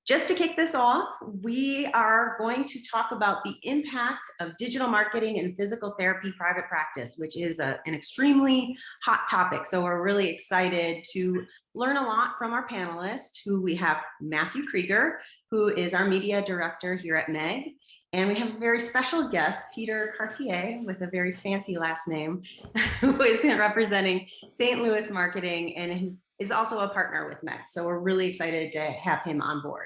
just to kick this off, we are going to talk about the impact of digital marketing and physical therapy private practice, which is an extremely hot topic. So we're really excited to learn a lot from our panelists, who we have Matthew Creger, who is our media director here at MEG. And we have a very special guest, Peter Cartier, with a very fancy last name, who is representing St. Louis marketing and is also a partner with MEG. So we're really excited to have him on board.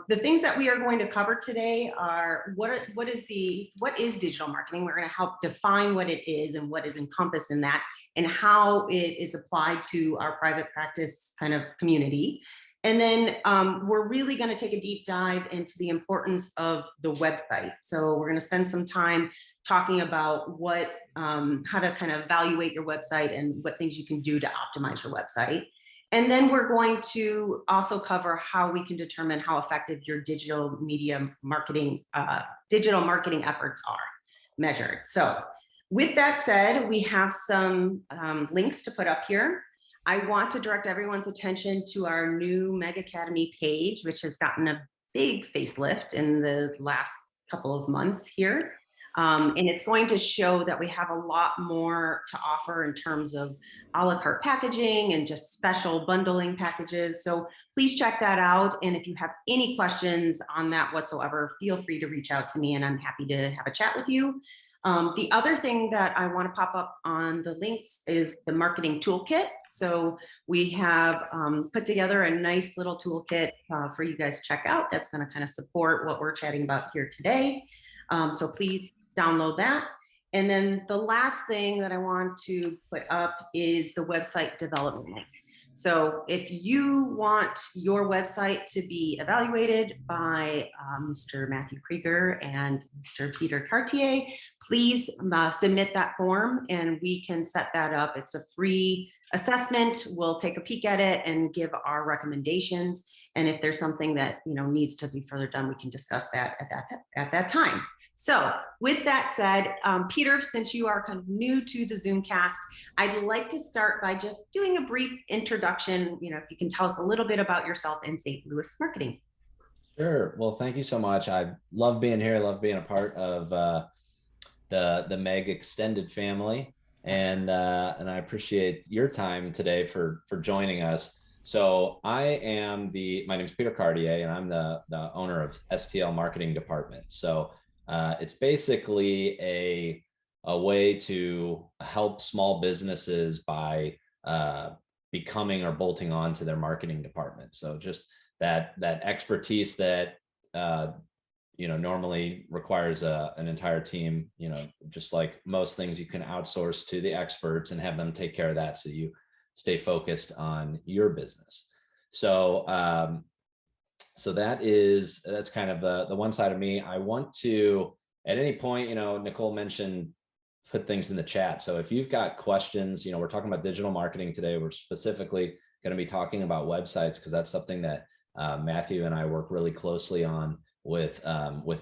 The things that we are going to cover today are what is digital marketing? We're going to help define what it is and what is encompassed in that, and how it is applied to our private practice kind of community. And then we're really going to take a deep dive into the importance of the website. So we're going to spend some time talking about how to kind of evaluate your website and what things you can do to optimize your website. And then we're going to also cover how we can determine how effective your digital marketing efforts are measured. So with that said, we have some links to put up here. I want to direct everyone's attention to our new MEG Academy page, which has gotten a big facelift in the last couple of months here. And it's going to show that we have a lot more to offer in terms of a la carte packaging and just special bundling packages. So please check that out. And if you have any questions on that whatsoever, feel free to reach out to me and I'm happy to have a chat with you. The other thing that I want to pop up on the links is the marketing toolkit. So we have put together a nice little toolkit for you guys to check out that's going to kind of support what we're chatting about here today. So please download that. And then the last thing that I want to put up is the website development link. So if you want your website to be evaluated by Mr. Matthew Creger and Mr. Peter Cartier, please submit that form and we can set that up. It's a free assessment. We'll take a peek at it and give our recommendations. And if there's something that needs to be further done, we can discuss that at that time. So with that said, Peter, since you are kind of new to the Zoomcast, I'd like to start by just doing a brief introduction. If you can tell us a little bit about yourself and St. Louis marketing. Sure. Well, thank you so much. I love being here. I love being a part of the MEG extended family, and I appreciate your time today for joining us. So my name is Peter Cartier, and I'm the owner of STL Marketing Department. So it's basically a way to help small businesses by becoming or bolting on to their marketing department. So just that expertise that normally requires an entire team. Just like most things, you can outsource to the experts and have them take care of that, so you stay focused on your business. So that's kind of the one side of me. I want to, at any point, Nicole mentioned, put things in the chat. So if you've got questions, we're talking about digital marketing today. We're specifically going to be talking about websites because that's something that Matthew and I work really closely on with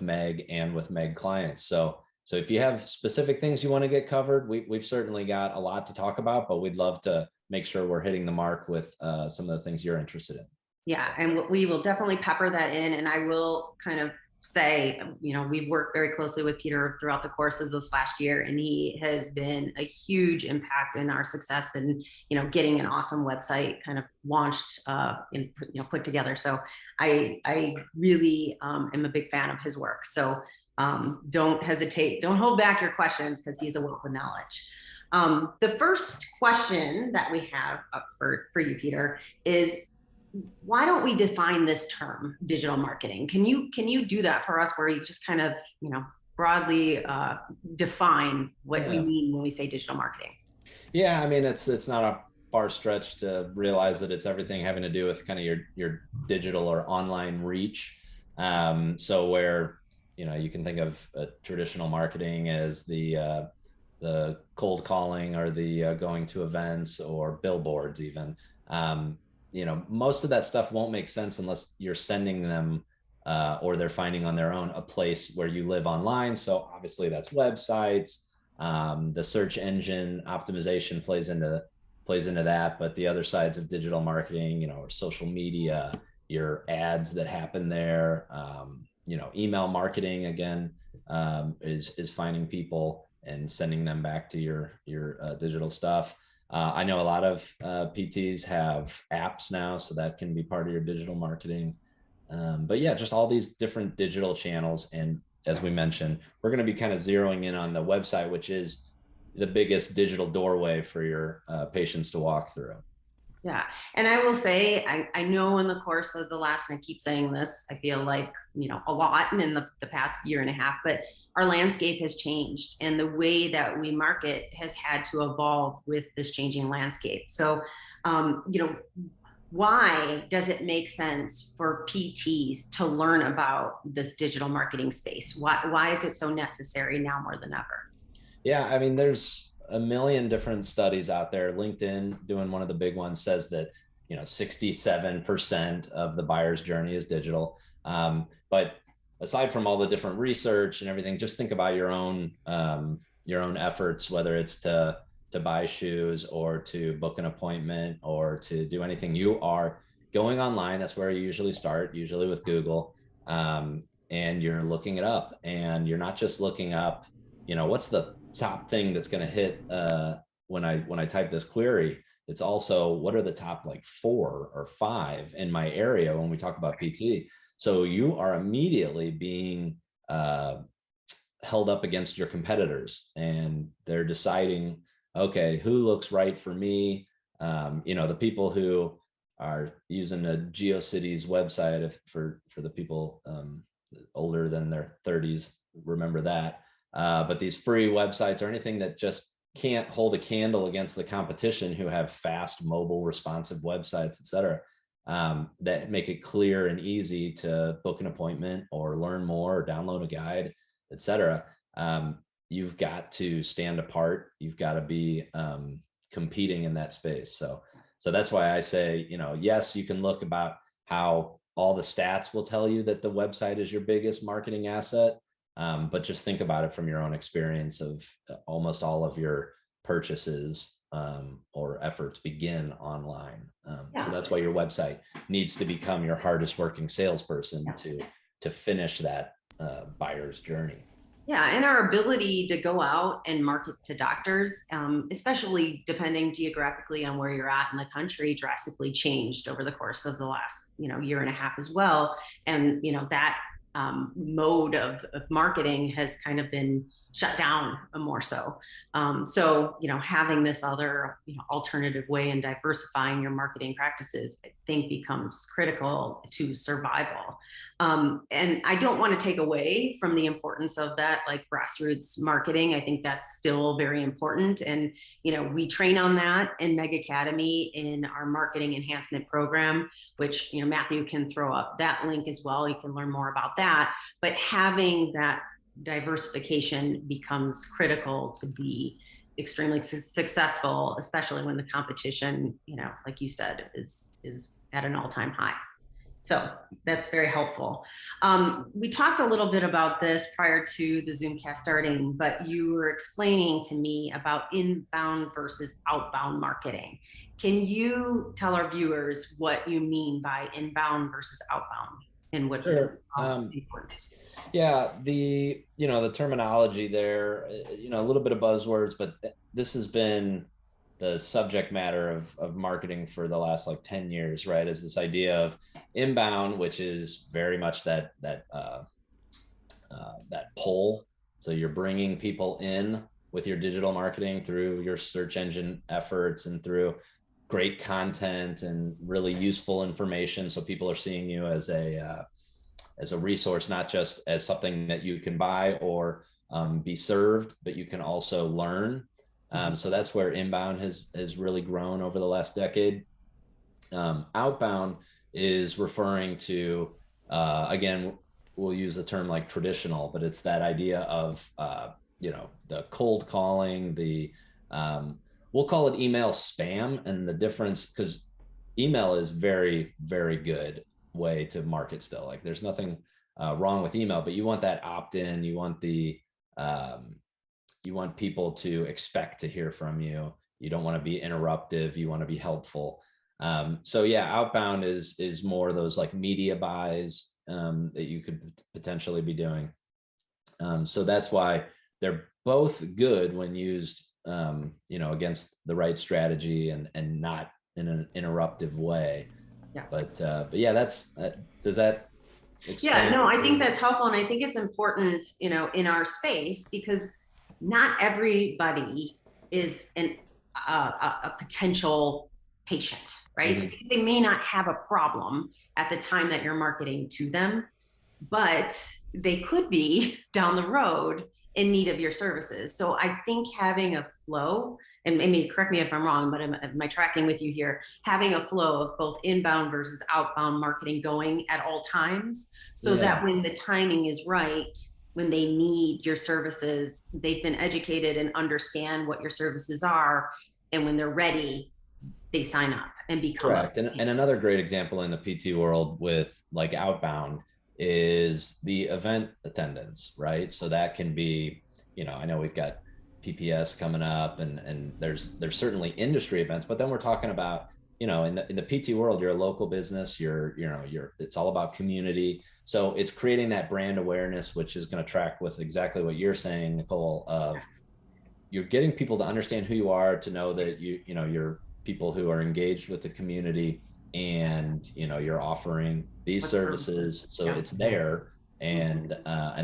MEG and with MEG clients. So if you have specific things you want to get covered, we've certainly got a lot to talk about, but we'd love to make sure we're hitting the mark with some of the things you're interested in. Yeah, and we will definitely pepper that in. And I will kind of say, we've worked very closely with Peter throughout the course of this last year, and he has been a huge impact in our success and, getting an awesome website kind of launched and put together. So I really am a big fan of his work. So don't hesitate, don't hold back your questions, because he's a wealth of knowledge. The first question that we have up for you, Peter, is, why don't we define this term, digital marketing? Can you do that for us, where you just kind of, broadly define what we mean when we say digital marketing? Yeah, I mean, it's not a far stretch to realize that it's everything having to do with kind of your digital or online reach. So where, you can think of traditional marketing as the cold calling or the going to events or billboards even. Most of that stuff won't make sense unless you're sending them or they're finding on their own a place where you live online. So obviously that's websites. The search engine optimization plays into that, but the other sides of digital marketing, or social media, your ads that happen there. Email marketing again is finding people and sending them back to your digital stuff. I know a lot of PTs have apps now, so that can be part of your digital marketing. But yeah, just all these different digital channels. And as we mentioned, we're going to be kind of zeroing in on the website, which is the biggest digital doorway for your patients to walk through. Yeah. And I will say, I know in the course of the last, and I keep saying this, I feel like, a lot and in the past year and a half, but our landscape has changed and the way that we market has had to evolve with this changing landscape. So, why does it make sense for PTs to learn about this digital marketing space? Why is it so necessary now more than ever? Yeah, I mean, there's a million different studies out there. LinkedIn, doing one of the big ones, says that 67% of the buyer's journey is digital. But aside from all the different research and everything, just think about your own efforts, whether it's to buy shoes or to book an appointment or to do anything. You are going online. That's where you usually start, usually with Google, and you're looking it up. And you're not just looking up, what's the top thing that's going to hit when I type this query. It's also what are the top like 4 or 5 in my area when we talk about PT. So you are immediately being held up against your competitors, and they're deciding, okay, who looks right for me. The people who are using a GeoCities website, for the people older than their 30s, remember that. But these free websites or anything that just can't hold a candle against the competition, who have fast, mobile, responsive websites, et cetera, that make it clear and easy to book an appointment or learn more or download a guide, et cetera. You've got to stand apart. You've got to be competing in that space. So that's why I say, yes, you can look about how all the stats will tell you that the website is your biggest marketing asset. But just think about it from your own experience of almost all of your purchases or efforts begin online. So that's why your website needs to become your hardest working salesperson to finish that buyer's journey. Yeah, and our ability to go out and market to doctors, especially depending geographically on where you're at in the country, drastically changed over the course of the last, year and a half as well. And that mode of marketing has kind of been shut down more so. So, having this other, alternative way and diversifying your marketing practices, I think becomes critical to survival. And I don't want to take away from the importance of that, like grassroots marketing. I think that's still very important. And, we train on that in Meg Academy in our marketing enhancement program, which, Matthew can throw up that link as well. You can learn more about that. But having that diversification becomes critical to be extremely successful, especially when the competition, like you said, is at an all-time high. So that's very helpful. We talked a little bit about this prior to the Zoomcast starting, but you were explaining to me about inbound versus outbound marketing. Can you tell our viewers what you mean by inbound versus outbound and what Sure. the importance? Yeah, the terminology there, a little bit of buzzwords, but this has been the subject matter of marketing for the last like 10 years, right? Is this idea of inbound, which is very much that pull. So you're bringing people in with your digital marketing through your search engine efforts and through great content and really useful information. So people are seeing you as a resource, not just as something that you can buy or be served, but you can also learn. So that's where inbound has really grown over the last decade. Outbound is referring to, again, we'll use the term like traditional, but it's that idea of, the cold calling, we'll call it email spam. And the difference, because email is very, very good way to market still. Like there's nothing wrong with email, but you want that opt-in, you want you want people to expect to hear from you. You don't want to be interruptive. You want to be helpful. So yeah, outbound is more those like media buys that you could potentially be doing. So that's why they're both good when used, against the right strategy and not in an interruptive way. Yeah. But yeah, does that explain? Yeah, no, I think that's helpful. And I think it's important, in our space, because not everybody is a potential patient, right? Mhm. They may not have a problem at the time that you're marketing to them, but they could be down the road in need of your services. So I think having a flow, and maybe correct me if I'm wrong, but am I tracking with you here? Having a flow of both inbound versus outbound marketing going at all times, so that when the timing is right, when they need your services, they've been educated and understand what your services are. And when they're ready, they sign up and become correct. And another great example in the PT world with like outbound is the event attendance, right? So that can be, I know we've got PPS coming up and there's certainly industry events, but then we're talking about, in the PT world, you're a local business, it's all about community. So it's creating that brand awareness, which is going to track with exactly what you're saying, Nicole, of you're getting people to understand who you are, to know that you're people who are engaged with the community, and you're offering these services, so it's there, and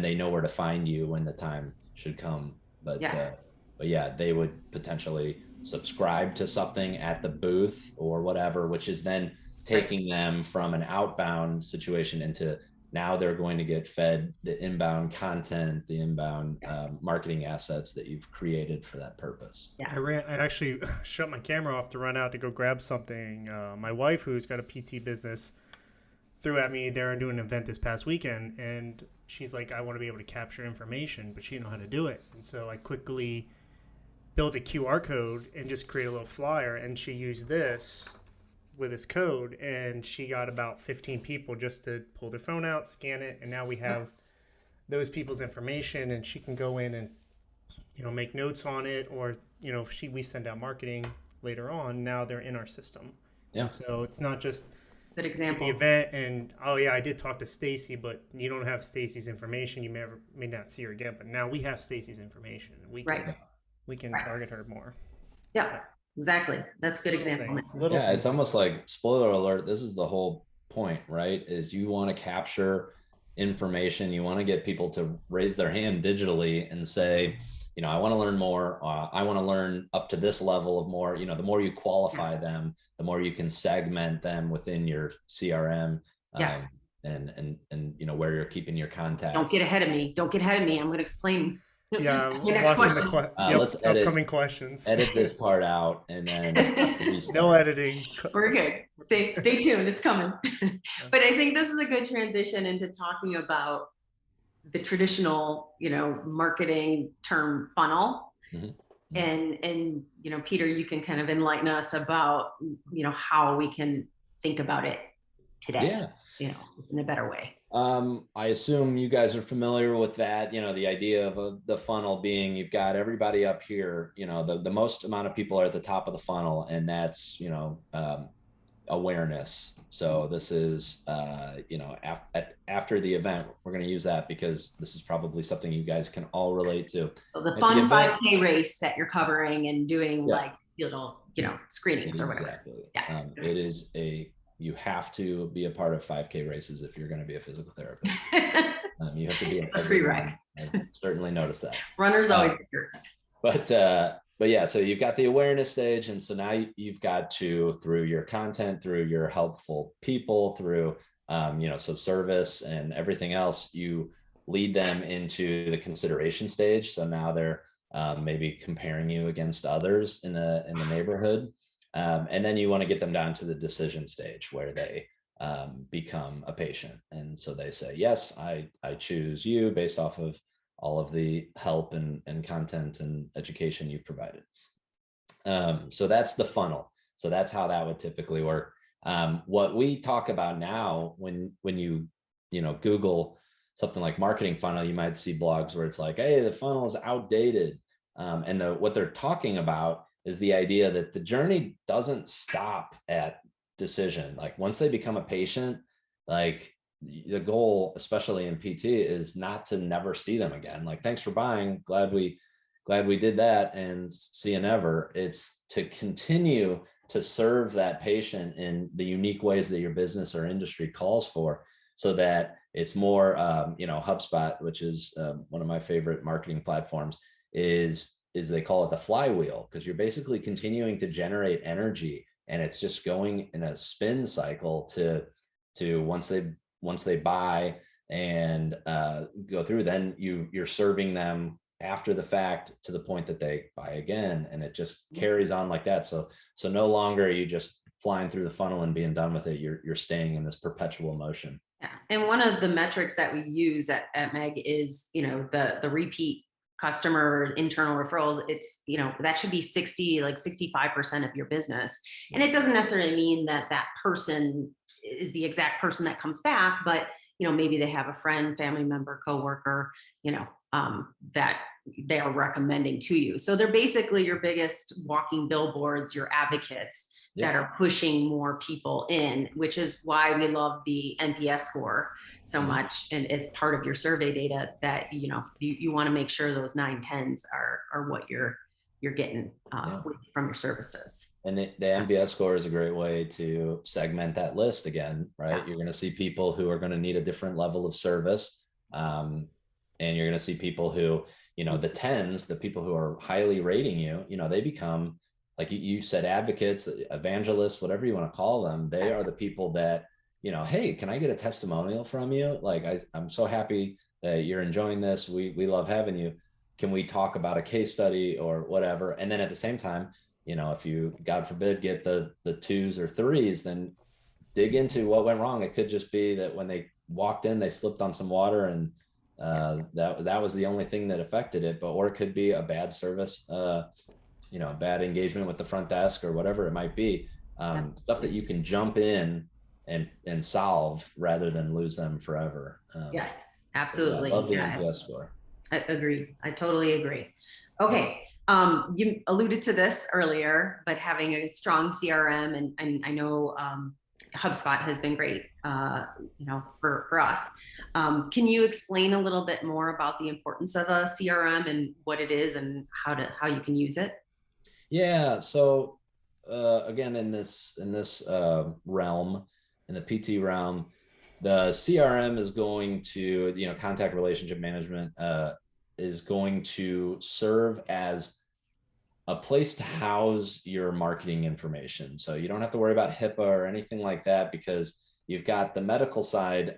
they know where to find you when the time should come. But yeah, they would potentially subscribe to something at the booth or whatever, which is then taking them from an outbound situation into, now they're going to get fed the inbound content, the inbound marketing assets that you've created for that purpose. Yeah. I actually shut my camera off to run out to go grab something. My wife, who's got a PT business, threw at me there and doing an event this past weekend, and she's like, I want to be able to capture information, but she didn't know how to do it. And so I quickly built a QR code and just create a little flyer, and she used this with this code, and she got about 15 people just to pull their phone out, scan it, and now we have those people's information, and she can go in and make notes on it, or if we send out marketing later on, now they're in our system. Yeah. And so it's not just good example. The event and, oh yeah, I did talk to Stacy, but you don't have Stacy's information. You may not see her again, but now we have Stacy's information. We can target her more. Yeah, so, exactly. That's a good example. It's almost like, spoiler alert, this is the whole point, right? Is you want to capture information, you want to get people to raise their hand digitally and say, I want to learn more. I want to learn up to this level of more. The more you qualify them, the more you can segment them within your CRM. And where you're keeping your contacts. Don't get ahead of me. I'm going to explain. Yeah, next question. Let's upcoming questions. Edit this part out, and then no editing. We're good. Stay tuned. It's coming. But I think this is a good transition into talking about the traditional, marketing term funnel. Mm-hmm. And Peter, you can kind of enlighten us about, how we can think about it today, in a better way. I assume you guys are familiar with that, the idea of the funnel being, you've got everybody up here, the most amount of people are at the top of the funnel, and that's, awareness. So this is, after the event, we're going to use that because this is probably something you guys can all relate to. So the fun 5K race that you're covering and doing screenings or whatever. Exactly. Yeah. It is you have to be a part of 5K races if you're going to be a physical therapist. You have to be a free ride. I've certainly noticed that. Runners always get hurt. But yeah, so you've got the awareness stage, and so now you've got to, through your content, through your helpful people, through so service and everything else, you lead them into the consideration stage. So now they're maybe comparing you against others in the neighborhood. And then you want to get them down to the decision stage where they become a patient. And so they say, yes, I choose you based off of all of the help and content and education you've provided. So that's the funnel. So that's how that would typically work. What we talk about now, when you Google something like marketing funnel, you might see blogs where it's like, hey, the funnel is outdated. And what they're talking about is the idea that the journey doesn't stop at decision. Like once they become a patient, like the goal, especially in PT, is not to never see them again. Like, thanks for buying. Glad we did that, and see you never. It's to continue to serve that patient in the unique ways that your business or industry calls for, so that it's more, HubSpot, which is one of my favorite marketing platforms, is they call it the flywheel, because you're basically continuing to generate energy, and it's just going in a spin cycle to once they buy and go through, then you're serving them after the fact to the point that they buy again, and it just carries on like that. So no longer are you just flying through the funnel and being done with it. You're staying in this perpetual motion. Yeah. And one of the metrics that we use at Meg is, the repeat customer internal referrals. It's, that should be 65% of your business. And it doesn't necessarily mean that person is the exact person that comes back, but, maybe they have a friend, family member, coworker, that they are recommending to you. So they're basically your biggest walking billboards, your advocates that are pushing more people in, which is why we love the NPS score so much. And it's part of your survey data that, you want to make sure those 9-10s are what you're getting from your services. And the NPS score is a great way to segment that list again, right? Yeah. You're going to see people who are going to need a different level of service. And you're going to see people who, the 10s, the people who are highly rating you, they become, like you said, advocates, evangelists, whatever you want to call them. They are the people that, hey, can I get a testimonial from you? Like, I'm so happy that you're enjoying this. We love having you. Can we talk about a case study or whatever? And then at the same time, if you, God forbid, get the 2s or 3s, then dig into what went wrong. It could just be that when they walked in, they slipped on some water, and that was the only thing that affected it. Or it could be a bad service, bad engagement with the front desk or whatever it might be. Stuff that you can jump in and solve rather than lose them forever. Yes, absolutely. So I love the NPS score. I agree. I totally agree. Okay. You alluded to this earlier, but having a strong CRM, and I know HubSpot has been great, for us. Can you explain a little bit more about the importance of a CRM and what it is and how you can use it? Yeah. So again, in this realm, in the PT realm, the CRM is going to, contact relationship management is going to serve as a place to house your marketing information. So you don't have to worry about HIPAA or anything like that, because you've got the medical side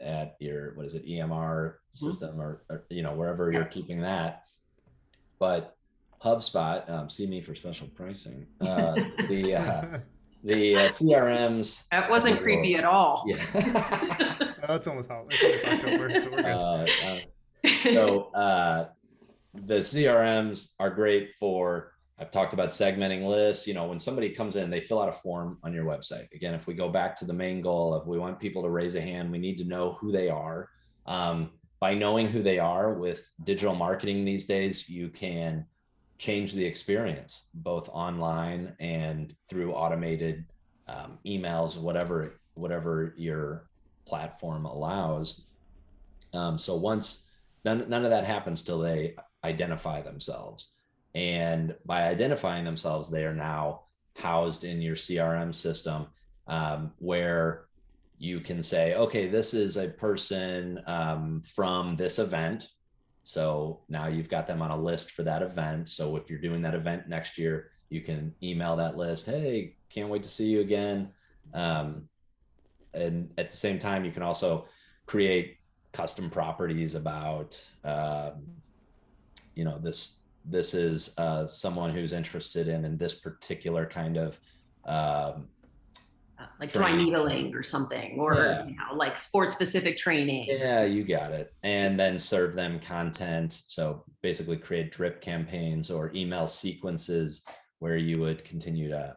at your, EMR system or wherever you're keeping that. But HubSpot, see me for special pricing. The CRMs. That wasn't creepy at all. Yeah. It's almost October, so we're good. So the CRMs are great for, I've talked about segmenting lists. When somebody comes in, they fill out a form on your website. Again, if we go back to the main goal of, we want people to raise a hand, we need to know who they are. By knowing who they are with digital marketing these days, you can change the experience, both online and through automated emails, whatever your platform allows. So once none of that happens till they identify themselves. And by identifying themselves, they are now housed in your CRM system, where you can say, okay, this is a person from this event. So now you've got them on a list for that event. So if you're doing that event next year, you can email that list. Hey, can't wait to see you again. And at the same time, you can also create custom properties about, this is someone who's interested in this particular kind of like dry needling or something, or like sports specific training. Yeah, you got it. And then serve them content. So basically create drip campaigns or email sequences where you would continue to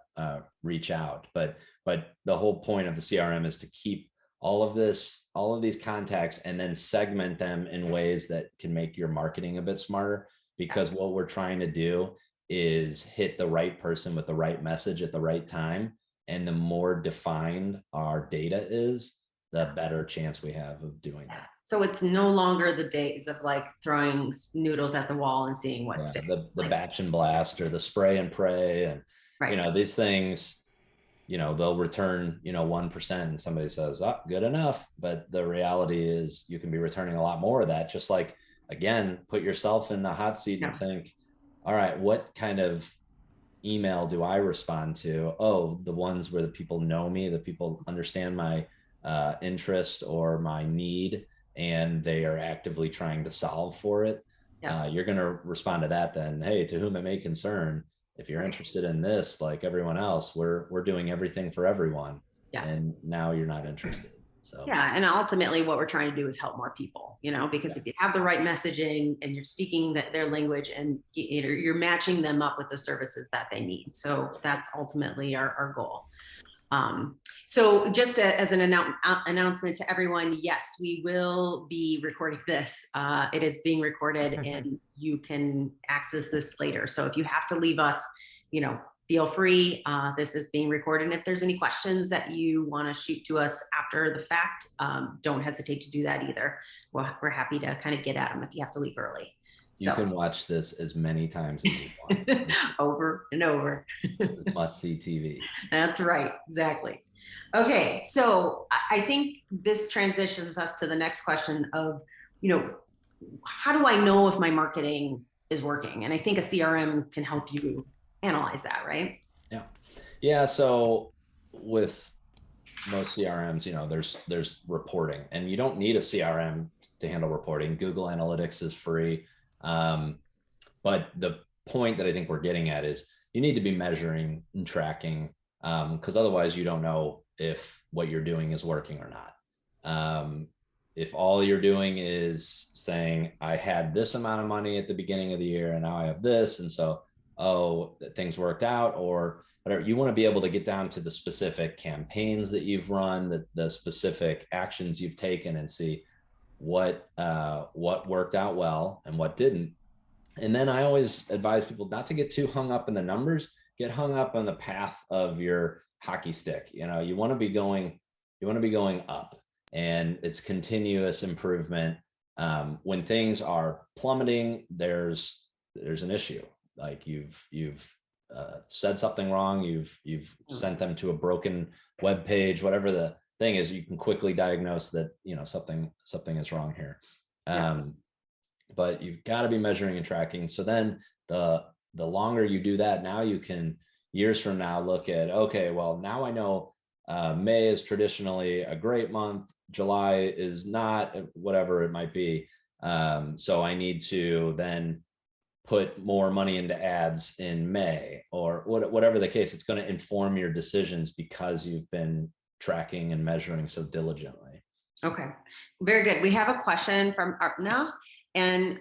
reach out. But the whole point of the CRM is to keep all of these contacts and then segment them in ways that can make your marketing a bit smarter, because what we're trying to do is hit the right person with the right message at the right time. and the more defined our data is, the better chance we have of doing that. So it's no longer the days of like throwing noodles at the wall and seeing what sticks. The batch and blast, or the spray and pray, and right. These things, they'll return 1%, and somebody says, oh, good enough. But the reality is you can be returning a lot more of that. Just like, again, put yourself in the hot seat and think, all right, what kind of email do I respond to? Oh, the ones where the people know me, the people understand my interest or my need, and they are actively trying to solve for it. You're going to respond to that then. Hey, to whom it may concern, if you're interested in this, like everyone else, we're doing everything for everyone. And now you're not interested. So and ultimately what we're trying to do is help more people, because if you have the right messaging and you're speaking their language, and you're matching them up with the services that they need. So that's ultimately our goal. So just as an announcement to everyone, yes, we will be recording this. It is being recorded and you can access this later. So if you have to leave us, feel free. This is being recorded. And if there's any questions that you want to shoot to us after the fact, don't hesitate to do that either. We're happy to kind of get at them if you have to leave early. You can watch this as many times as you want. Over and over. Must-see TV. That's right. Exactly. Okay. So I think this transitions us to the next question of, how do I know if my marketing is working? And I think a CRM can help you analyze that, right? Yeah. So with most CRMs, there's reporting, and you don't need a CRM to handle reporting. Google Analytics is free. But the point that I think we're getting at is you need to be measuring and tracking, because otherwise you don't know if what you're doing is working or not. If all you're doing is saying, I had this amount of money at the beginning of the year and now I have this, and so, things worked out, or whatever, you want to be able to get down to the specific campaigns that you've run, the specific actions you've taken, and see what worked out well and what didn't. And then I always advise people not to get too hung up in the numbers, get hung up on the path of your hockey stick. You want to be going up, and it's continuous improvement. When things are plummeting, there's an issue. Like you've said something wrong, you've sent them to a broken web page, whatever the thing is, you can quickly diagnose that something is wrong here. But you've got to be measuring and tracking. So then the longer you do that, now you can, years from now, look at, okay, well, now I know May is traditionally a great month, July is not, whatever it might be. So I need to then put more money into ads in May, or whatever the case. It's going to inform your decisions because you've been tracking and measuring so diligently. Okay, very good. We have a question from Arpna, and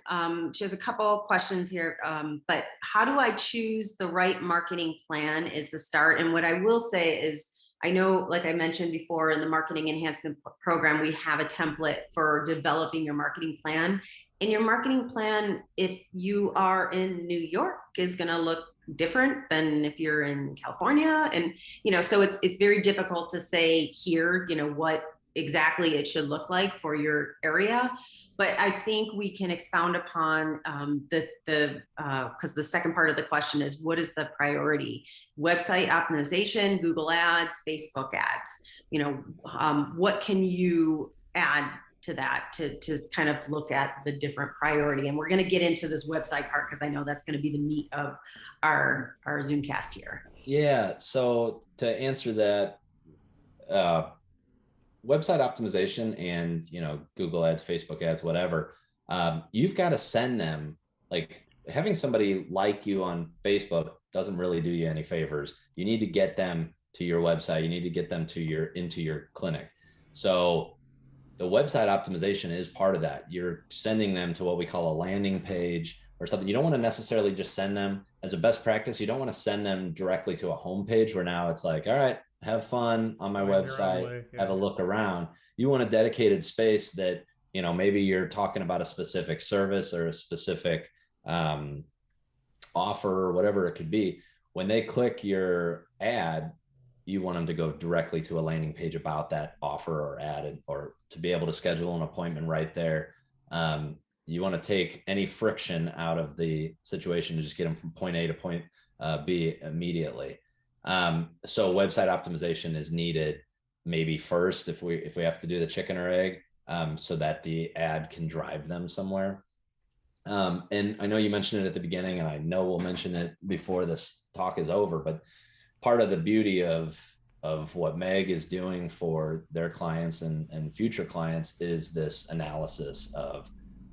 she has a couple questions here, but how do I choose the right marketing plan is the start. And what I will say is, I know, like I mentioned before, in the marketing enhancement program, we have a template for developing your marketing plan. And your marketing plan, if you are in New York, is going to look different than if you're in California. And, so it's very difficult to say here, what exactly it should look like for your area. But I think we can expound upon because the second part of the question is, what is the priority? Website optimization, Google ads, Facebook ads, what can you add to that to kind of look at the different priority? And we're going to get into this website part, because I know that's going to be the meat of our Zoomcast here. Yeah. So to answer that, website optimization and, Google ads, Facebook ads, whatever, you've got to send them. Like, having somebody like you on Facebook doesn't really do you any favors. You need to get them to your website. You need to get them into your clinic. So the website optimization is part of that. You're sending them to what we call a landing page or something. You don't want to necessarily just send them, as a best practice, you don't want to send them directly to a homepage where now it's like, all right, have fun on my website, have a look around. You want a dedicated space that, maybe you're talking about a specific service or a specific offer or whatever it could be. When they click your ad, you want them to go directly to a landing page about that offer or ad, or to be able to schedule an appointment right there. You want to take any friction out of the situation to just get them from point A to point B immediately. So website optimization is needed maybe first if we have to do the chicken or egg, so that the ad can drive them somewhere. And I know you mentioned it at the beginning, and I know we'll mention it before this talk is over, but part of the beauty of what Meg is doing for their clients and future clients is this analysis of,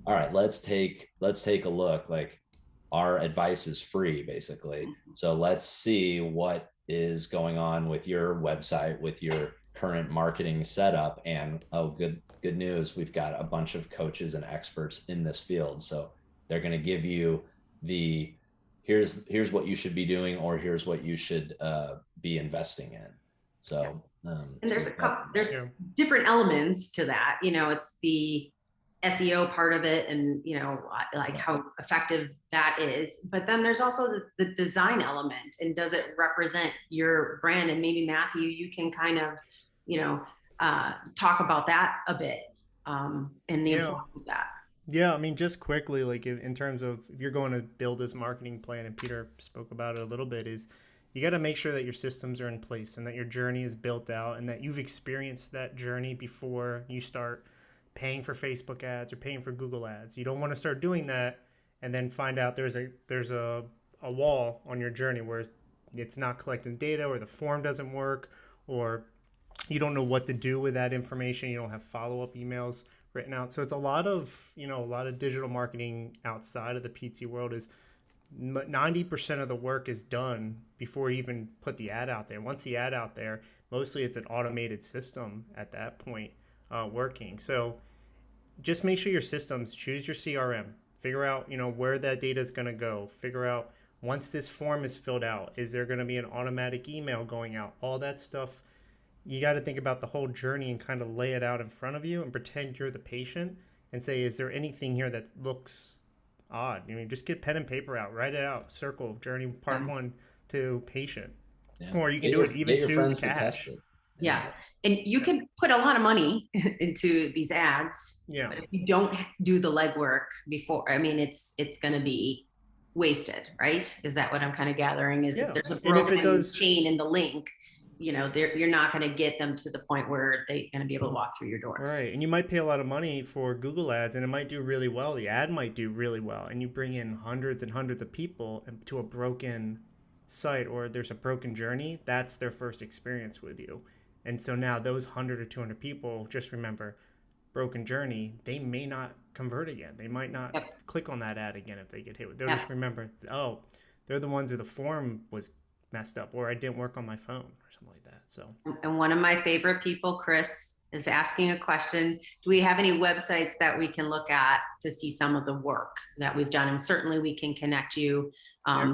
all right, let's take a look. Like, our advice is free, basically. So let's see what is going on with your website, with your current marketing setup. And oh, good news, we've got a bunch of coaches and experts in this field. So they're going to give you the here's what you should be doing, or here's what you should be investing in. So and there's different elements to that. It's the SEO part of it, and like how effective that is. But then there's also the design element, and does it represent your brand? And maybe Matthew, you can kind of talk about that a bit, and the importance of that. Yeah, I mean, just quickly, like in terms of if you're going to build this marketing plan, and Peter spoke about it a little bit, is you got to make sure that your systems are in place and that your journey is built out and that you've experienced that journey before you start paying for Facebook ads or paying for Google ads. You don't want to start doing that and then find out there's a wall on your journey where it's not collecting data, or the form doesn't work, or you don't know what to do with that information. You don't have follow-up emails written out. So it's a lot of digital marketing outside of the PT world is 90% of the work is done before you even put the ad out there. Once the ad out there, mostly it's an automated system at that point working. So just make sure your systems, choose your CRM, figure out, where that data is going to go, figure out once this form is filled out, is there going to be an automatic email going out? All that stuff. You got to think about the whole journey and kind of lay it out in front of you and pretend you're the patient and say, is there anything here that looks odd? Just get pen and paper out, write it out, circle journey part 1 to patient. Yeah. Or you can do it even to cash. Yeah. And you can put a lot of money into these ads. Yeah. But if you don't do the legwork before, it's going to be wasted, right? Is that what I'm kind of gathering? Is if there's a broken chain in the link, you're not going to get them to the point where they're going to be able to walk through your doors. Right. And you might pay a lot of money for Google ads, and it might do really well. The ad might do really well. And you bring in hundreds and hundreds of people to a broken site, or there's a broken journey. That's their first experience with you. And so now those 100 or 200 people, just remember, broken journey, they may not convert again. They might not click on that ad again if they get hit with. They'll just remember, oh, they're the ones who the form was messed up, or I didn't work on my phone, or something like that. So, and one of my favorite people, Chris, is asking a question. Do we have any websites that we can look at to see some of the work that we've done? And certainly we can connect you.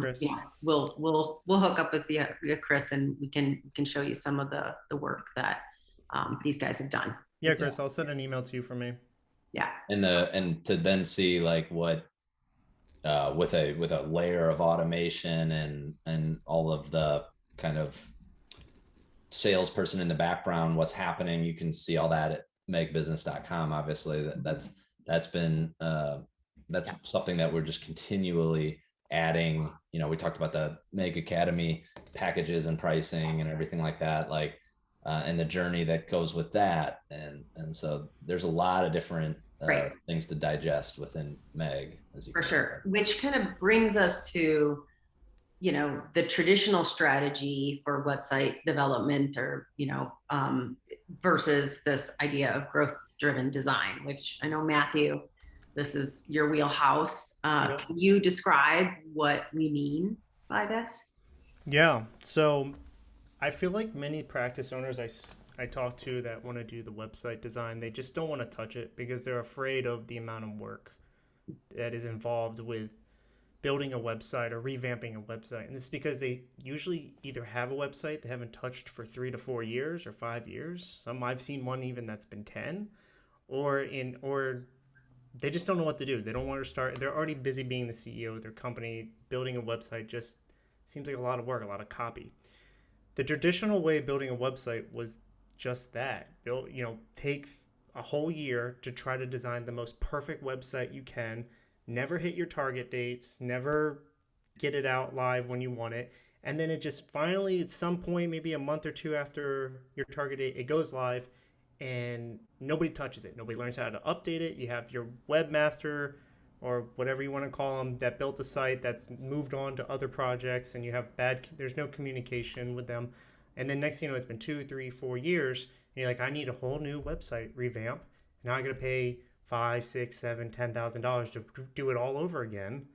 Chris. We'll hook up with you, Chris, and we can show you some of the work that these guys have done. Yeah, Chris, I'll send an email to you from me. Yeah. And to then see like what with a layer of automation and all of the kind of salesperson in the background, what's happening, you can see all that at megbusiness.com. Obviously, that's been something that we're just continually adding. We talked about the Meg Academy packages and pricing and everything like that, like and the journey that goes with that, and so there's a lot of different things to digest within Meg, as you for sure. Which kind of brings us to the traditional strategy for website development, or versus this idea of growth-driven design, which I know, Matthew, this is your wheelhouse. Can you describe what we mean by this? Yeah. So I feel like many practice owners I talk to that want to do the website design, they just don't want to touch it because they're afraid of the amount of work that is involved with building a website or revamping a website. And this is because they usually either have a website they haven't touched for 3 to 4 years or 5 years. Some I've seen one even that's been 10, or they just don't know what to do. They don't want to start. They're already busy being the CEO of their company. Building a website just seems like a lot of work, a lot of copy. The traditional way of building a website was just that. Build, take a whole year to try to design the most perfect website you can, never hit your target dates, never get it out live when you want it. And then it just finally, at some point, maybe a month or two after your target date, it goes live and nobody touches it. Nobody learns how to update it. You have your webmaster or whatever you want to call them that built a site that's moved on to other projects, and you have there's no communication with them. And then next thing you know, it's been 2, 3, 4 years, and you're like, I need a whole new website revamp. Now I got to pay five, six, seven, $10,000 to do it all over again.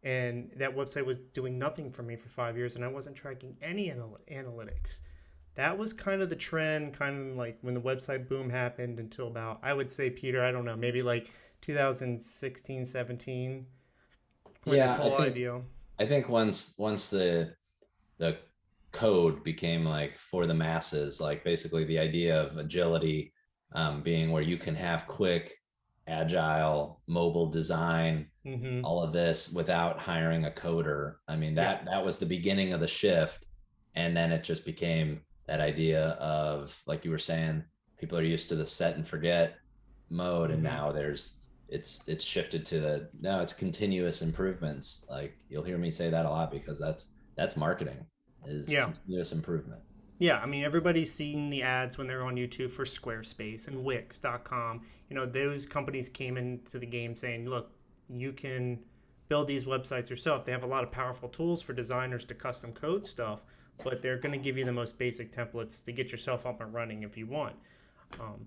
And that website was doing nothing for me for 5 years, and I wasn't tracking any analytics. That was kind of the trend, kind of like when the website boom happened until about, I would say, Peter, I don't know, maybe like 2016, 17, when this Yeah, whole idea. I think once the code became like for the masses, like basically the idea of agility, being where you can have quick, agile, mobile design, Mm-hmm. all of this without hiring a coder. I mean, Yeah. that was the beginning of the shift. And then it just became that idea of, like you were saying, people are used to the set and forget mode. And Mm-hmm. now it's shifted to the, no, it's continuous improvements. Like you'll hear me say that a lot because that's marketing, is Yeah. continuous improvement. Yeah, I mean, everybody's seen the ads when they're on YouTube for Squarespace and Wix.com. Those companies came into the game saying, look, you can build these websites yourself. They have a lot of powerful tools for designers to custom code stuff, but they're going to give you the most basic templates to get yourself up and running if you want.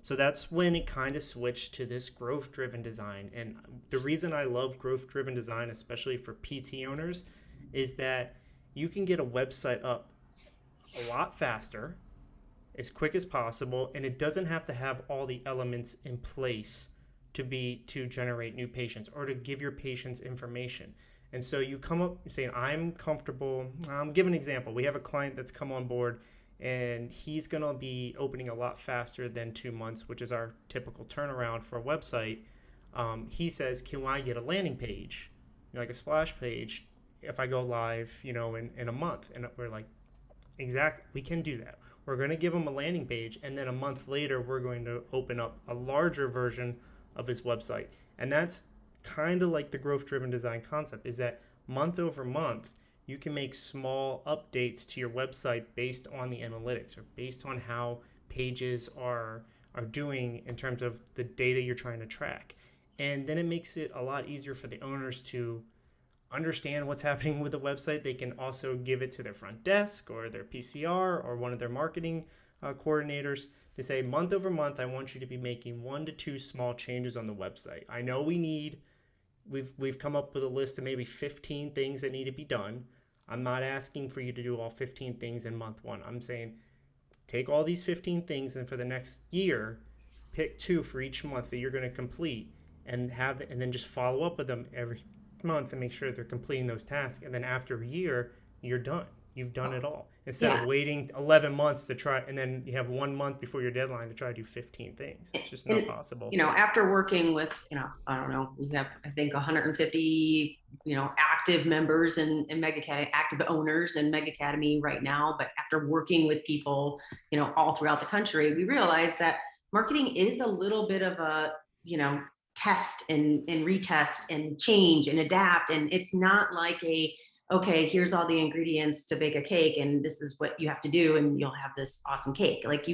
So that's when it kind of switched to this growth driven design. And the reason I love growth driven design, especially for PT owners, is that you can get a website up a lot faster, as quick as possible, and it doesn't have to have all the elements in place to generate new patients or to give your patients information. And so you come up saying, I'm comfortable. Give an example. We have a client that's come on board, and he's going to be opening a lot faster than 2 months, which is our typical turnaround for a website. He says, can I get a landing page, like a splash page, if I go live, in a month? And we're like, exactly, we can do that. We're going to give him a landing page, and then a month later, we're going to open up a larger version of his website. And that's kind of like the growth driven design concept, is that month over month, you can make small updates to your website based on the analytics or based on how pages are doing in terms of the data you're trying to track. And then it makes it a lot easier for the owners to understand what's happening with the website. They can also give it to their front desk or their PCR or one of their marketing coordinators to say, month over month, I want you to be making 1 to 2 small changes on the website. I know we've come up with a list of maybe 15 things that need to be done. I'm not asking for you to do all 15 things in month one. I'm saying take all these 15 things, and for the next year, pick 2 for each month that you're going to complete, and then just follow up with them every month and make sure they're completing those tasks. And then after a year, you're done. You've done it all, instead of Yeah. waiting 11 months to try, and then you have 1 month before your deadline to try to do 15 things. It's just not And, possible. after working with, I don't know, we have, I think, 150, active members in Mega Academy, active owners in Mega Academy right now. But after working with people, all throughout the country, we realized that marketing is a little bit of a, test and retest and change and adapt. And it's not like okay, here's all the ingredients to bake a cake, and this is what you have to do, and you'll have this awesome cake. Like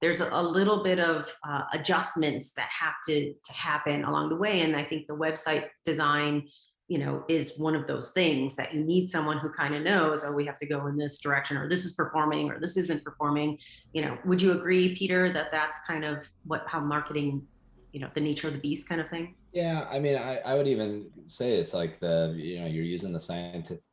there's a little bit of adjustments that have to happen along the way. And I think the website design, is one of those things that you need someone who kind of knows, oh, we have to go in this direction, or this is performing, or this isn't performing. Would you agree, Peter, that that's kind of how marketing, the nature of the beast kind of thing? Yeah, I mean, I would even say it's like you're using the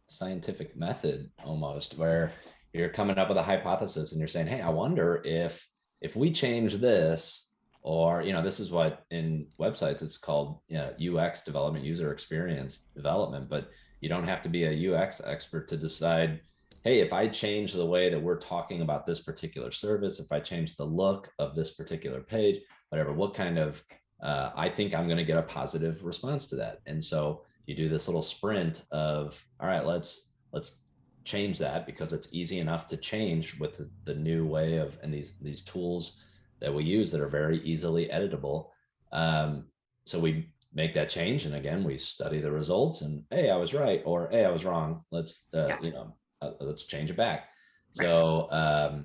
scientific method almost, where you're coming up with a hypothesis and you're saying, hey, I wonder if we change this, or this is what in websites it's called, UX development, user experience development. But you don't have to be a UX expert to decide, hey, if I change the way that we're talking about this particular service, if I change the look of this particular page, whatever, what kind of I think I'm going to get a positive response to that. And so you do this little sprint of, all right, let's change that because it's easy enough to change with the new way of, and these tools that we use that are very easily editable. So we make that change. And again, we study the results and, hey, I was right, or, hey, I was wrong. Let's, let's change it back. Right. So,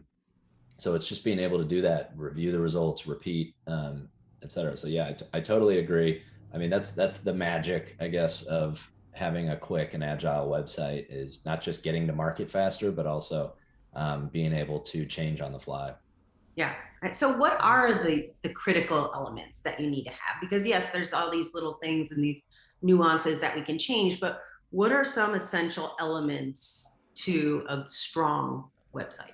so it's just being able to do that, review the results, repeat, et cetera. So yeah, I totally agree. I mean, that's the magic, I guess, of having a quick and agile website, is not just getting to market faster, but also being able to change on the fly. Yeah. So what are the critical elements that you need to have? Because yes, there's all these little things and these nuances that we can change, but what are some essential elements to a strong website?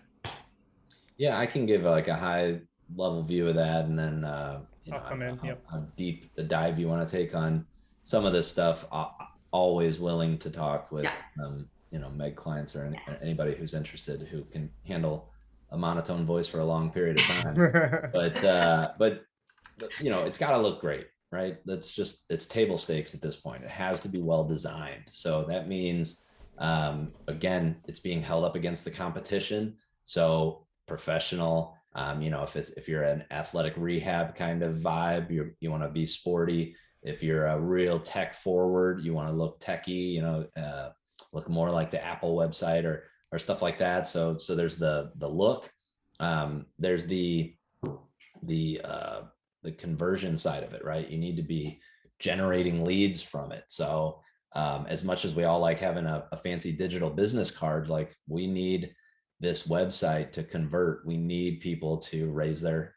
Yeah, I can give like a high level view of that, and then I'll come in. Yep. how deep a dive you want to take on some of this stuff. Always willing to talk with Meg clients or anybody who's interested, who can handle a monotone voice for a long period of time. but it's got to look great, right? It's table stakes at this point. It has to be well designed. So that means again, it's being held up against the competition. So professional, if you're an athletic rehab kind of vibe, you want to be sporty. If you're a real tech forward, you want to look techy, look more like the Apple website or stuff like that. So there's the look, there's the conversion side of it, right? You need to be generating leads from it. So as much as we all like having a fancy digital business card, like we need this website to convert. We need people to raise their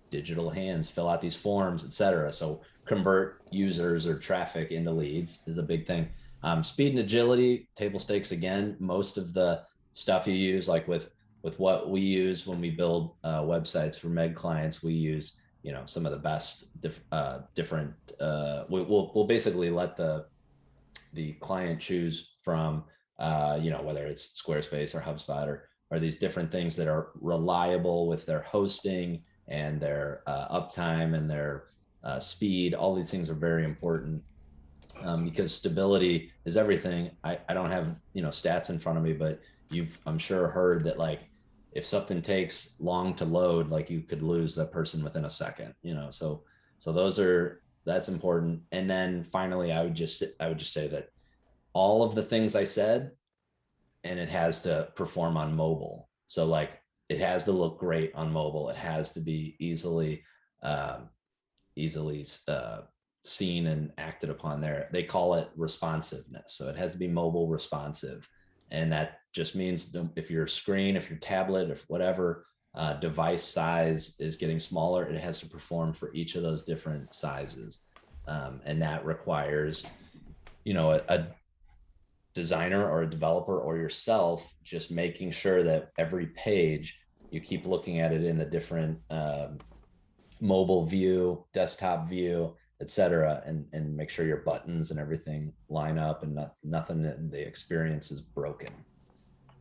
digital hands, fill out these forms, et cetera. So convert users or traffic into leads is a big thing. Speed and agility, table stakes again. Most of the stuff you use, like with what we use when we build websites for Meg clients, we use some of the best different. We'll basically let the client choose from whether it's Squarespace or HubSpot or these different things that are reliable with their hosting and their uptime and their speed. All these things are very important because stability is everything. I don't have stats in front of me, but I'm sure heard that like if something takes long to load, like you could lose that person within a second. So that's important. And then finally, I would just say that all of the things I said, and it has to perform on mobile. So like it has to look great on mobile. It has to be easily seen and acted upon there. They call it responsiveness. So it has to be mobile responsive. And that just means if your screen, if your tablet, if whatever device size is getting smaller, it has to perform for each of those different sizes. And that requires, a designer or a developer or yourself just making sure that every page you keep looking at it in the different mobile view, desktop view, etc., and make sure your buttons and everything line up and nothing in the experience is broken.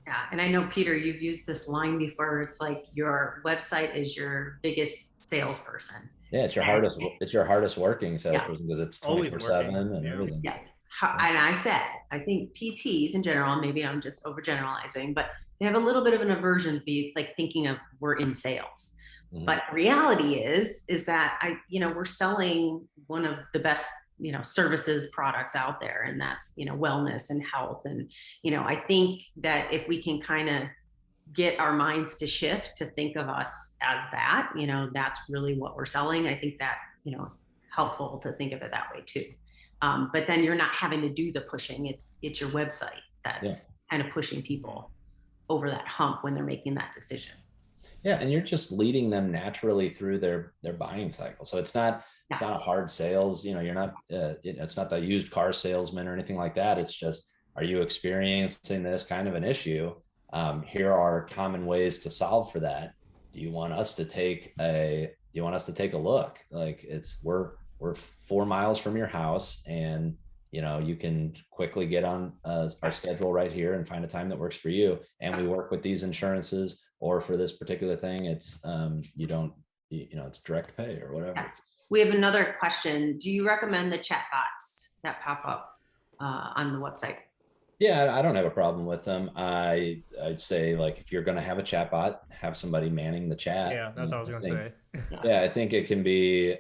Yeah, and I know, Peter, you've used this line before. It's like your website is your biggest salesperson. Yeah, it's your hardest working salesperson because it's 24/7 and everything. Yes. And I think PTs in general, maybe I'm just overgeneralizing, but they have a little bit of an aversion to be like thinking of we're in sales. Mm-hmm. But the reality is that we're selling one of the best, services, products out there, and that's, wellness and health. And, I think that if we can kind of get our minds to shift to think of us as that, that's really what we're selling. I think that, it's helpful to think of it that way too. But then you're not having to do the pushing. It's your website that's kind of pushing people over that hump when they're making that decision. Yeah, and you're just leading them naturally through their buying cycle. So it's not a hard sales. You're not. It's not the used car salesman or anything like that. It's just, are you experiencing this kind of an issue? Here are common ways to solve for that. Do you want us to take a look? Like we're 4 miles from your house, and you can quickly get on our schedule right here and find a time that works for you. And we work with these insurances, or for this particular thing, it's it's direct pay or whatever. Yeah. We have another question. Do you recommend the chatbots that pop up on the website? Yeah, I don't have a problem with them. I'd say like if you're going to have a chatbot, have somebody manning the chat. Yeah, that's what I was I gonna think, say. yeah, I think it can be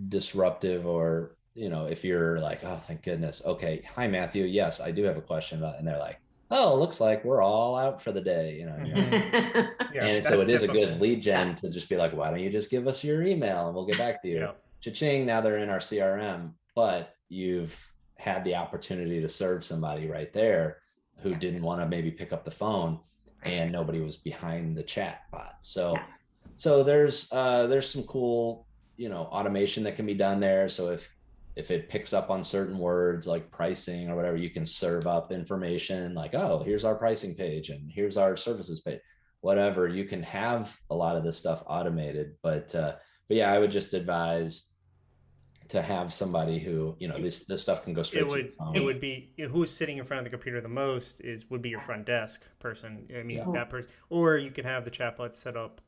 disruptive, or if you're like, oh, thank goodness. Okay, hi Matthew. Yes, I do have a question about, and they're like, oh, looks like we're all out for the day. And you're like, Yeah, and so that's it is a good typical. lead gen to just be like, why don't you just give us your email and we'll get back to you. Yeah. Cha-ching, now they're in our CRM, but you've had the opportunity to serve somebody right there who didn't want to maybe pick up the phone, and nobody was behind the chat bot. So there's some cool, automation that can be done there. So if it picks up on certain words like pricing or whatever, you can serve up information like, oh, here's our pricing page and here's our services page, whatever. You can have a lot of this stuff automated, but yeah, I would just advise to have somebody who, this stuff can go It straight to the would phone. it would be who's sitting in front of the computer the most would be your front desk person. I mean, Yeah. that person, or you could have the chatbot set up.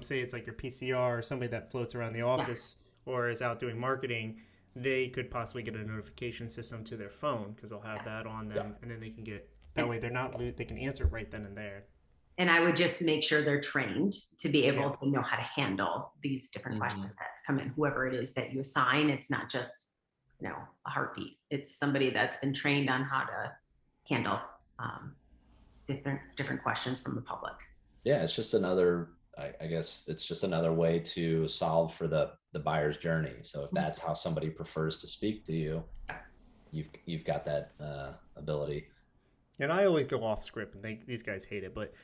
Say it's like your PCR or somebody that floats around the office or is out doing marketing. They could possibly get a notification system to their phone because they'll have that on them, and then they can get that way. They're not they can answer right then and there. And I would just make sure they're trained to be able Yeah. to know how to handle these different questions that come in, whoever it is that you assign. It's not just, a heartbeat. It's somebody that's been trained on how to handle different questions from the public. Yeah, it's just another, I guess it's just another way to solve for the buyer's journey. So if that's how somebody prefers to speak to you, you've got that ability. And I always go off script, and these guys hate it. But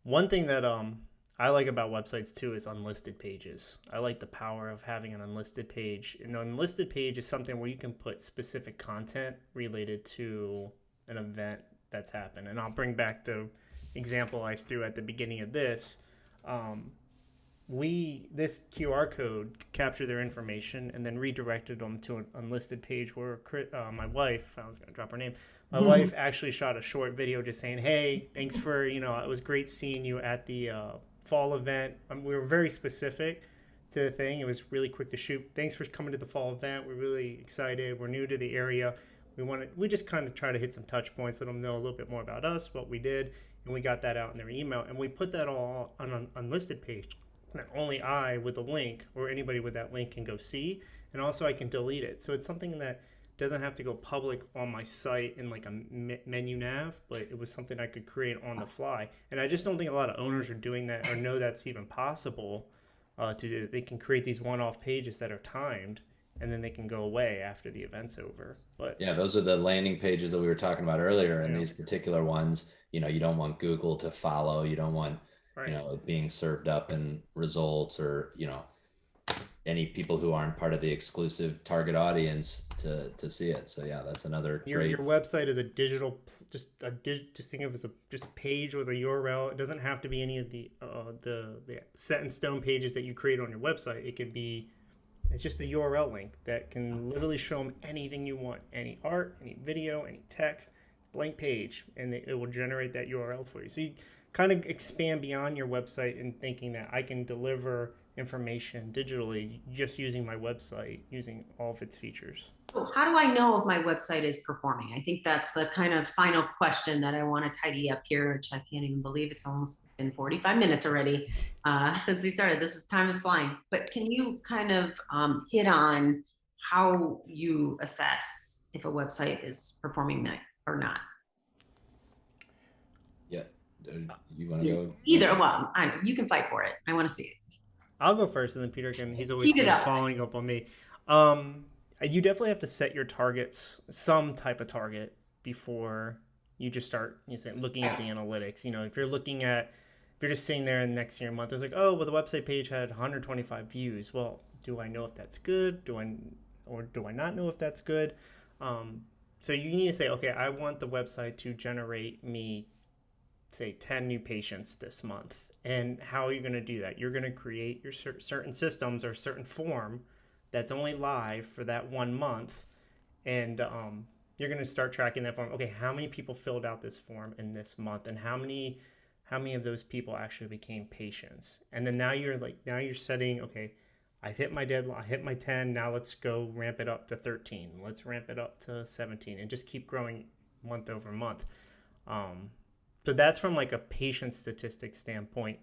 one thing that I like about websites too is unlisted pages. I like the power of having an unlisted page. An unlisted page is something where you can put specific content related to an event that's happened. And I'll bring back the example I threw at the beginning of this. This QR code captured their information and then redirected them to an unlisted page where my wife, I was going to drop her name, my wife actually shot a short video just saying, hey, thanks for, it was great seeing you at the fall event. We were very specific to the thing. It was really quick to shoot. Thanks for coming to the fall event. We're really excited. We're new to the area. We just kind of try to hit some touch points, let them know a little bit more about us, what we did, and we got that out in their email. And we put that all on an unlisted page that only I with the link or anybody with that link can go see, and also I can delete it. So it's something that doesn't have to go public on my site in like a menu nav, but it was something I could create on the fly. And I just don't think a lot of owners are doing that or know that's even possible to do. They can create these one-off pages that are timed, and then they can go away after the event's over. But yeah, those are the landing pages that we were talking about earlier. And these particular ones, you don't want Google to follow. You don't want, it being served up in results, or, any people who aren't part of the exclusive target audience to see it. So yeah, that's another great. Your website is a digital, just think of it as just a page with a URL. It doesn't have to be any of the set in stone pages that you create on your website. It could be, it's just a URL link that can literally show them anything you want, any art, any video, any text, blank page, and it will generate that URL for you. So you kind of expand beyond your website and thinking that I can deliver information digitally just using my website, using all of its features. So how do I know if my website is performing? I think that's the kind of final question that I want to tidy up here, which I can't even believe it's been 45 minutes already since we started. Time is flying. But can you kind of hit on how you assess if a website is performing or not? Yeah. You want to go? Either. Well, you can fight for it. I want to see it. I'll go first, and then Peter can. He's always good at following up on me. You definitely have to set your targets, some type of target, before you just start looking at the analytics. If you're just sitting there and next year month, it's like, oh, well, the website page had 125 views. Well, do I know if that's good? Do I not know if that's good? So you need to say, okay, I want the website to generate me, say, 10 new patients this month. And how are you going to do that? You're going to create your certain systems or certain form that's only live for that 1 month. And you're going to start tracking that form. Okay, how many people filled out this form in this month? And how many of those people actually became patients? And then now you're setting, okay, I've hit my deadline, I hit my 10. Now let's go ramp it up to 13. Let's ramp it up to 17 and just keep growing month over month. So that's from like a patient statistic standpoint.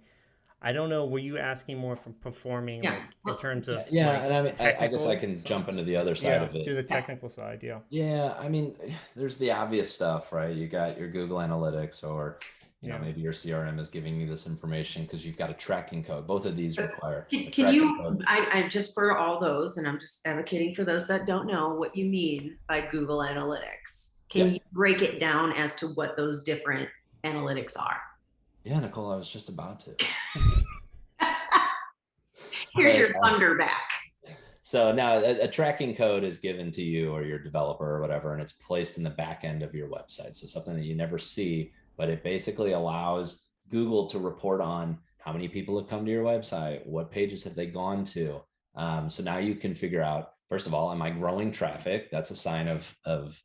I don't know. Were you asking more from performing, Yeah. like in terms of Yeah, like and I mean, I guess I technical can sides? jump into the other side Yeah, of it. do the technical side. Yeah, Yeah, I mean, there's the obvious stuff, right? You got your Google Analytics, or yeah. maybe your CRM is giving you this information because you've got a tracking code. Both of these require a Can tracking you, code. I just for all those, and I'm just advocating for those that don't know what you mean by Google Analytics. Can Yeah, you break it down as to what those different analytics are? yeah, Nicole, I was just about to. Here's But your thunder back. so now a tracking code is given to you or your developer or whatever, and it's placed in the back end of your website. So something that you never see, but it basically allows Google to report on how many people have come to your website, what pages have they gone to. So now you can figure out, first of all, am I growing traffic? That's a sign of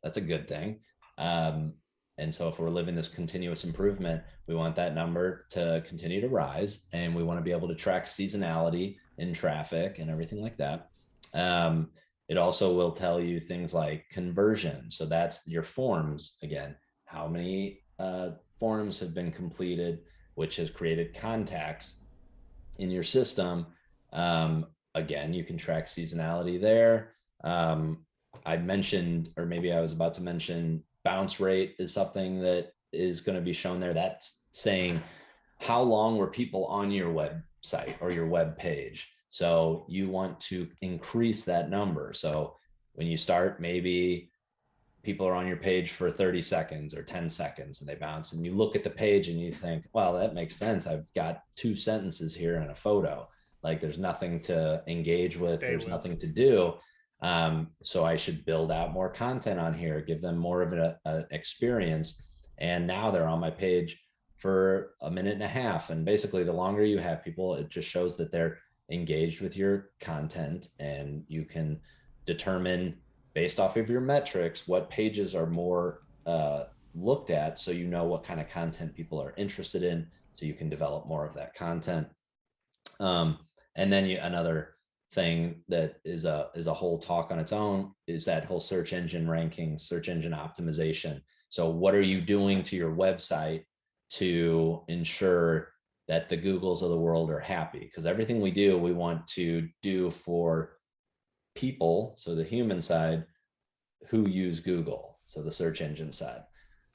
that's a good thing. Um, and so if we're living this continuous improvement, we want that number to continue to rise, and we want to be able to track seasonality in traffic and everything like that. Um, it also will tell you things like conversion. So that's your forms again. How many forms have been completed, which has created contacts in your system. Again, you can track seasonality there. I mentioned, or maybe I was about to mention, bounce rate is something that is going to be shown there. That's saying how long were people on your website or your web page. So you want to increase that number. So when you start, maybe people are on your page for 30 seconds or 10 seconds and they bounce, and you look at the page and you think, well, that makes sense. I've got 2 sentences here and a photo. Like there's nothing to engage with. There's nothing to do. So I should build out more content on here, give them more of an experience. And now they're on my page for a minute and a half. And basically the longer you have people, it just shows that they're engaged with your content, and you can determine based off of your metrics what pages are more looked at, so you know what kind of content people are interested in, so you can develop more of that content. And then another thing that is a whole talk on its own is that whole search engine ranking, search engine optimization. So what are you doing to your website to ensure that the Googles of the world are happy? Because everything we do, we want to do for people, so the human side, who use Google, so the search engine side.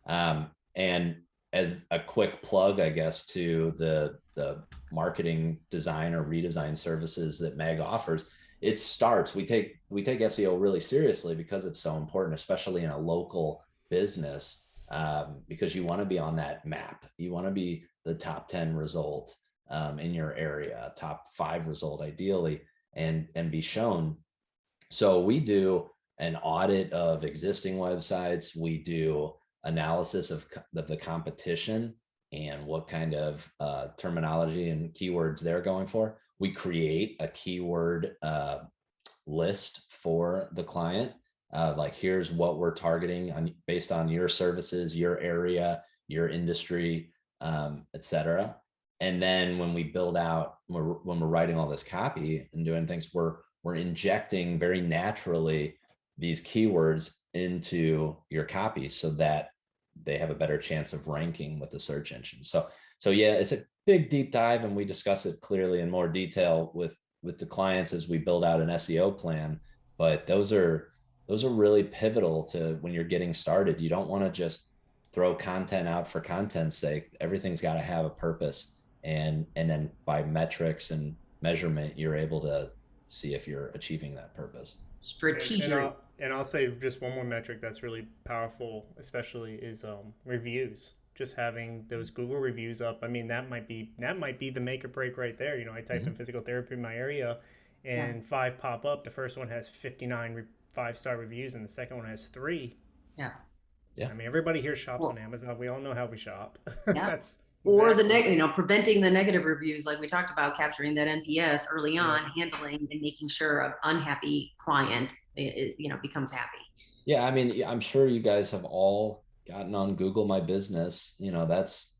And as a quick plug, I guess, to the marketing design or redesign services that Meg offers, it starts. We take SEO really seriously because it's so important, especially in a local business, because you want to be on that map. You want to be the top 10 result in your area, top 5 result ideally, and be shown. So we do an audit of existing websites. We do analysis of the competition and what kind of terminology and keywords they're going for. We create a keyword list for the client. Like, here's what we're targeting based on your services, your area, your industry, etc. And then when we build out, when we're writing all this copy and doing things, we're injecting very naturally these keywords into your copy so that they have a better chance of ranking with the search engine. So yeah, it's a big deep dive, and we discuss it clearly in more detail with the clients as we build out an SEO plan. But those are really pivotal to when you're getting started. You don't want to just throw content out for content's sake. Everything's got to have a purpose, and then by metrics and measurement, you're able to see if you're achieving that purpose. Strategic. And I'll say just one more metric that's really powerful, especially is reviews. Just having those Google reviews up. I mean, that might be the make or break right there. You know, I type in physical therapy in my area, and 5 pop up. The first one has 59 5-star reviews, and the second one has 3. Yeah. Yeah. I mean, everybody here shops on Amazon. We all know how we shop. Yeah. That's or the preventing the negative reviews, like we talked about, capturing that NPS early on, handling and making sure an unhappy client becomes happy. Yeah, I mean, I'm sure you guys have all gotten on Google My Business. That's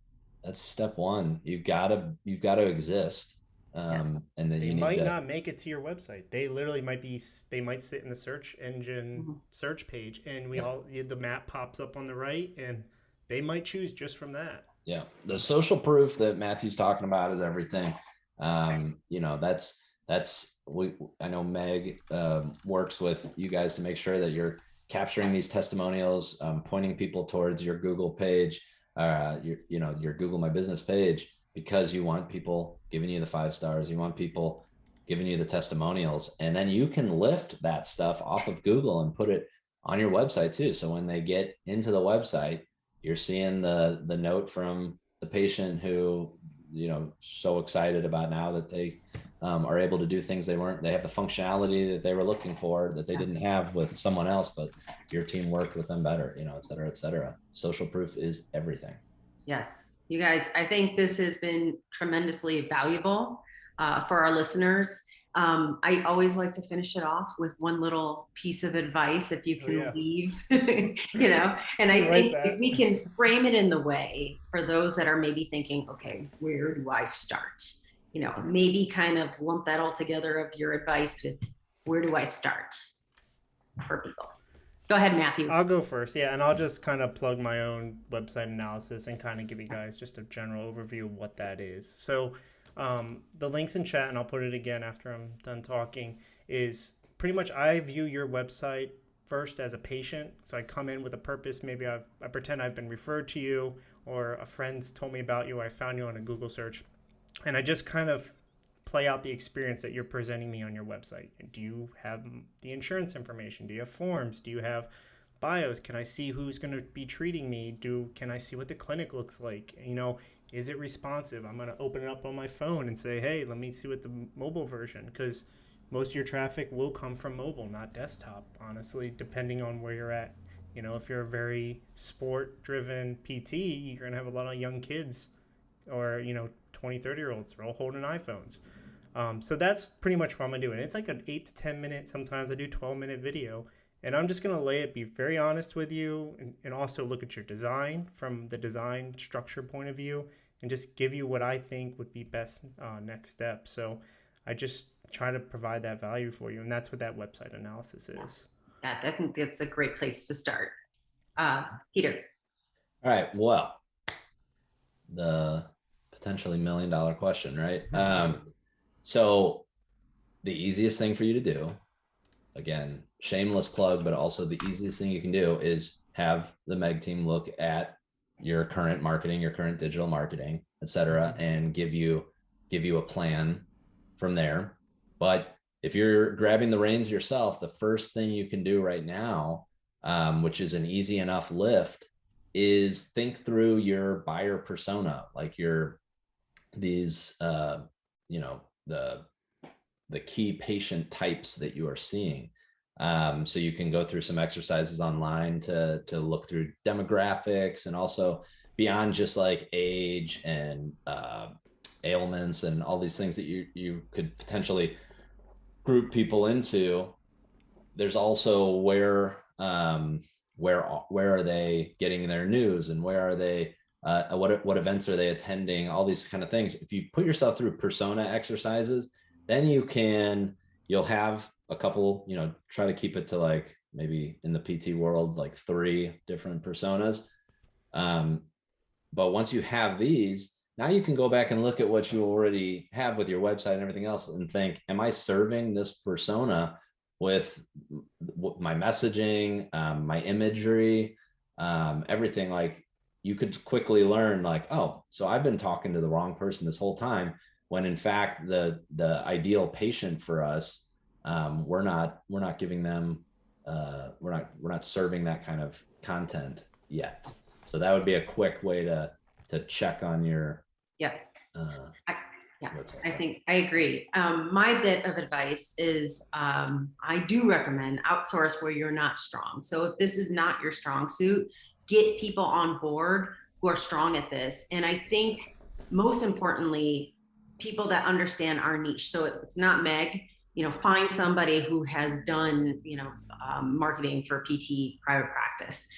step one. You've got to exist. and then They you need might to. not make it to your website. They literally they might sit in the search engine Mhm. search page, and Yeah. the map pops up on the right, and they might choose just from that. Yeah, the social proof that Matthew's talking about is everything. You know, that's we. I know Meg works with you guys to make sure that you're capturing these testimonials, pointing people towards your Google page, your Google My Business page, because you want people giving you the 5 stars. You want people giving you the testimonials, and then you can lift that stuff off of Google and put it on your website too. So when they get into the website, you're seeing the note from the patient who, so excited about now that they are able to do things they have the functionality that they were looking for that they didn't have with someone else, but your team worked with them better, et cetera, et cetera. Social proof is everything. Yes, you guys, I think this has been tremendously valuable for our listeners. I always like to finish it off with one little piece of advice, if you Oh can yeah, leave, and I write think that. if we can frame it in the way for those that are maybe thinking, okay, where do I start? Maybe kind of lump that all together of your advice with where do I start for people. Go ahead, Matthew. I'll go first, yeah, and I'll just kind of plug my own website analysis and kind of give you guys just a general overview of what that is. So, the links in chat, and I'll put it again after I'm done talking, is pretty much I view your website first as a patient. So I come in with a purpose. Maybe I pretend I've been referred to you, or a friend's told me about you, or I found you on a Google search, and I just kind of play out the experience that you're presenting me on your website. Do you have the insurance information? Do you have forms? Do you have bios? Can I see who's going to be treating me? Can I see what the clinic looks like? Is it responsive? I'm going to open it up on my phone and say, hey, let me see what the mobile version, because most of your traffic will come from mobile, not desktop, honestly, depending on where you're at. If you're a very sport driven PT, you're going to have a lot of young kids, or 20, 30-year-olds are all holding iPhones. So that's pretty much what I'm going to do. And it's like an 8 to 10 minute, sometimes I do 12-minute video. And I'm just going to be very honest with you, and also look at your design from the design structure point of view, and just give you what I think would be best next step. So I just try to provide that value for you. And that's what that website analysis is. Yeah, I think that's a great place to start. Peter. All right. Well, the potentially $1 million question, right? So the easiest thing for you to do, again, shameless plug, but also the easiest thing you can do, is have the Meg team look at your current marketing, your current digital marketing, et cetera, and give you a plan from there. But if you're grabbing the reins yourself, the first thing you can do right now, which is an easy enough lift, is think through your buyer persona, like these the key patient types that you are seeing. So you can go through some exercises online to look through demographics, and also beyond just like age and ailments and all these things that you could potentially group people into. There's also where are they getting their news, and where are they what events are they attending, all these kind of things. If you put yourself through persona exercises, then you'll have a couple, try to keep it to like maybe in the PT world, like 3 different personas. But once you have these, now you can go back and look at what you already have with your website and everything else and think, am I serving this persona with my messaging, my imagery, everything? Like, you could quickly learn like, oh, so I've been talking to the wrong person this whole time, when in fact the ideal patient for us, we're not giving them, we're not serving that kind of content yet. So that would be a quick way to check on your Yep. Yeah, website. I think I agree. My bit of advice is I do recommend outsource where you're not strong. So if this is not your strong suit, get people on board who are strong at this. And I think most importantly, people that understand our niche. So it's not Meg, find somebody who has done, marketing for PT private practice.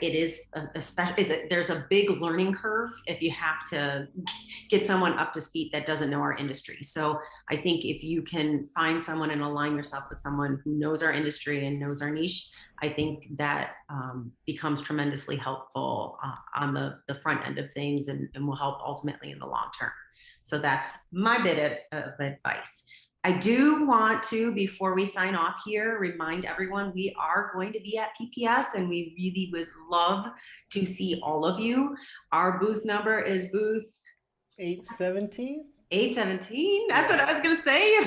it is there's a big learning curve if you have to get someone up to speed that doesn't know our industry. So I think if you can find someone and align yourself with someone who knows our industry and knows our niche, I think that becomes tremendously helpful on the front end of things, and will help ultimately in the long term. So that's my bit of advice. I do want to, before we sign off here, remind everyone we are going to be at PPS, and we really would love to see all of you. Our booth number is booth 817. 817. That's what I was going to say.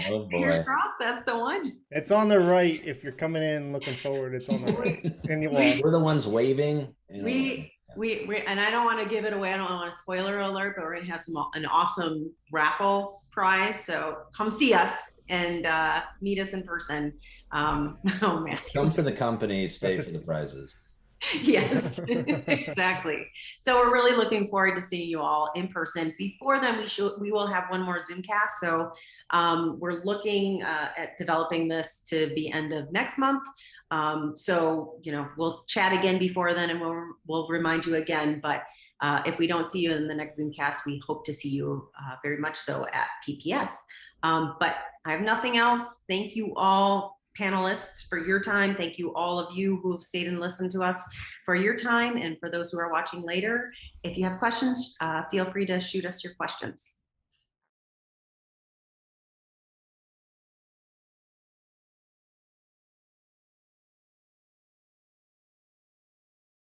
Oh Fingers boy. crossed, that's the one. It's on the right. If you're coming in looking forward, it's on the right. And you walk. We're the ones waving. We and I don't want to give it away. I don't want a spoiler alert, but we're going to have an awesome raffle prize. So come see us and meet us in person. Oh man. Come for the company, stay for the prizes. Yes, exactly. So we're really looking forward to seeing you all in person. Before then, we will have one more Zoomcast. So we're looking at developing this to be end of next month. So we'll chat again before then, and we'll remind you again. But if we don't see you in the next Zoomcast, we hope to see you very much so at PPS. But I have nothing else. Thank you all, panelists, for your time. Thank you all of you who have stayed and listened to us for your time, and for those who are watching later. If you have questions, feel free to shoot us your questions.